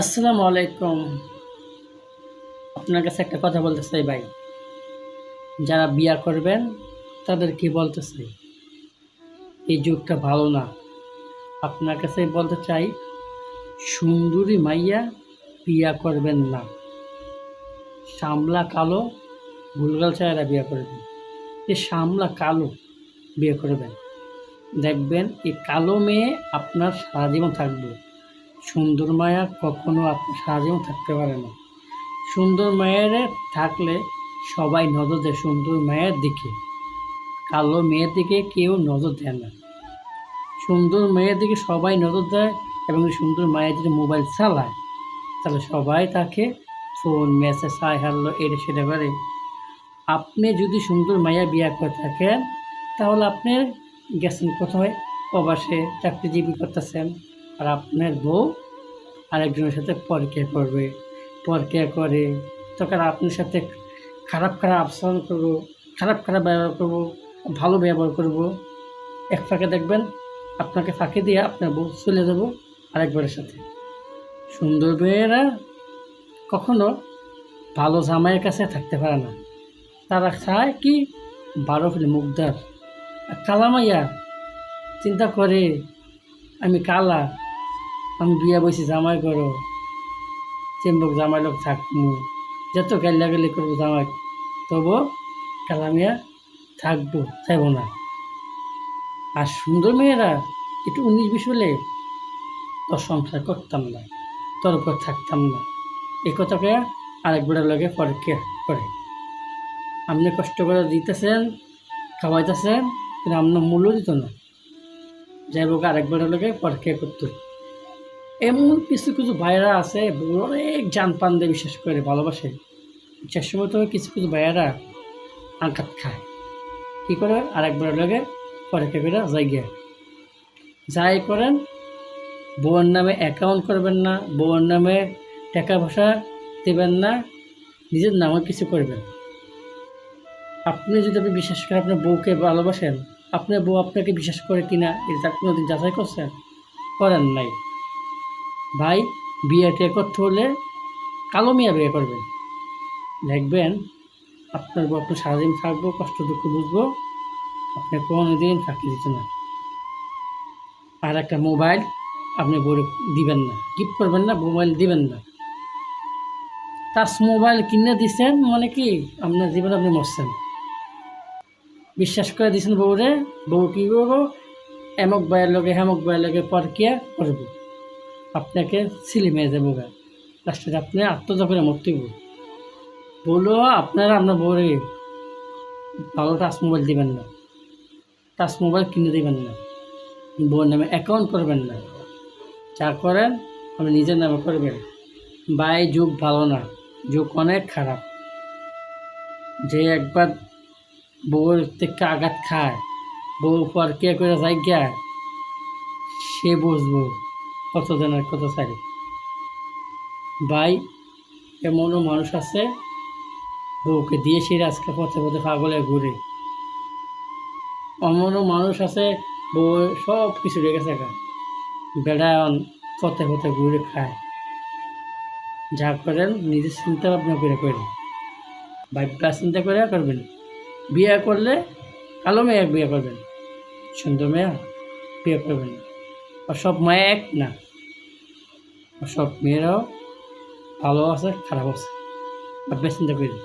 আসসালামু আলাইকুম। আপনার কাছে একটা কথা বলতে চাই ভাই। যারা বিয়া করবেন তাদের কি বলতে চাই, এই যুগটা ভালো না। আপনার কাছে বলতে চাই, সুন্দরী মাইয়া বিয়া করবেন না। শ্যামলা কালো ভুলগাল চেহারা বিয়া করবেন। এই শ্যামলা কালো বিয়ে করবেন, দেখবেন এই কালো মেয়ে আপনার সারা জীবন থাকবে। সুন্দর মায়া কখনো আপনার সারা জীবন থাকতে পারে না। সুন্দর মায়ের থাকলে সবাই নজর দেয় সুন্দর মায়ের দিকে, কালো মেয়ের দিকে কেউ নজর দেয় না। সুন্দর মেয়ের দিকে সবাই নজর দেয়, এবং সুন্দর মায়ের যদি মোবাইল চালায় তাহলে সবাই তাকে ফোন মেসেজ হাই হ্যালো এটা সেটা করে। আপনি যদি সুন্দর মাইয়া বিয়া করে থাকেন তাহলে আপনি গেছেন কোথায়, প্রবাসে চাকরিজীবী করতেছেন, আর আপনার বউ আরেকজনের সাথে পরকিয়া করবে, পরকিয়া করে তখন আপনার সাথে খারাপ খারাপ আচরণ করবো, খারাপ খারাপ ব্যবহার করবো, ভালো ব্যবহার করবো। এক ফাঁকে দেখবেন আপনাকে ফাঁকি দিয়ে আপনার বউ চলে যাবো আরেকবারের সাথে। সুন্দর মেয়েরা কখনো ভালো জামাইয়ের কাছে থাকতে পারে না। তারা চায় কি 12 ফেলে মুখদার। আর কালা মাইয়া চিন্তা করে, আমি কালা, আমি বিয়া বসে জামাই করো, চেম্বক জামাই লোক থাকবো, যত গাল্লাগালি করবো জামাই, তবু কালামিয়া থাকবো, চাইব না। আর সুন্দর মেয়েরা একটু 19-20 হলে তোর সংসার করতাম না, তোর উপর থাকতাম না, এই কথাকে আরেক বেড়ার লগে পরীক্ষা করে। আপনি কষ্ট করে দিতেছেন, খাওয়াইতেছেন, কিন্তু আপনার মূল্য দিত না, যাই হোক আরেক বেড়ার লগে পরীক্ষা করতো। এমন কিছু কিছু ভাইয়েরা আছে অনেক জান পান দিয়ে বিশ্বাস করে ভালোবাসে, ইচ্ছার সময় তো কিছু কিছু ভাইয়েরা আঘাত খায়। কী করে, আরেকবার লগে পরীক্ষা করে যাই করেন, বউয়ের নামে অ্যাকাউন্ট করবেন না, বউয়ের নামে টাকা পয়সা দেবেন না, নিজের নামে কিছু করবেন। আপনি যদি আপনি বিশ্বাস করেন আপনার বউকে ভালোবাসেন, আপনার বউ আপনাকে বিশ্বাস করে কিনা এটা কোনোদিন যাচাই করছেন? করেন নাই। ভাই, বিয়েটা করতে হলে কালো মিয়া বিয়ে করবেন, দেখবেন আপনার বউ আপনার সারাদিন থাকবো, কষ্ট দুঃখ বুঝবো, আপনি কোনোদিন ফাঁকি দিত না। আর একটা মোবাইল আপনি বউরে দিবেন না, গিফট করবেন না, মোবাইল দিবেন না। টাচ মোবাইল কিনে দিচ্ছেন মানে কি আপনার জীবনে আপনি মরছেন। বিশ্বাস করে দিচ্ছেন বউরে, বউ কী করবো, এমক বয়ের লগে হেমক বয়ের লগে পরকিয়া করবো, আপনাকে ছিলি মেয়ে দেবো গা, লাস্টে আপনি আত্মহত্যা করে মরতে বলো। আপনারা আপনার বউরে ভালো টাচ মোবাইল দিবেন না, টাচ মোবাইল কিনে দিবেন না, বউর নামে অ্যাকাউন্ট করবেন না, যা করেন আপনি নিজের নামে করবেন। ভাই, যুগ ভালো না, যুগ অনেক খারাপ। যে একবার বউর থেকে আঘাত খায়, বউ পরকিয়া করে জায়গা, সে বুঝবো কত জনের কত সারি। ভাই, এমনও মানুষ আছে বউকে দিয়ে সে আজকে পথে পথে পাগলে ঘুরে। এমনও মানুষ আছে বউ সব কিছু রেখে থাকা, বেড়ায়ন পথে পথে ঘুরে খায়। যা করেন নিজের চিন্তা ভাবনা করে করেন, ভাবনা চিন্তা করে করবেন। বিয়ে করলে কালো মেয়ে বিয়ে করবেন, সুন্দর মেয়ে বিয়ে করবেন। আর সব মায়া এক না, আর সব মেয়েরাও ভালো আছে খারাপ আছে, ভাবনা চিন্তা করেন।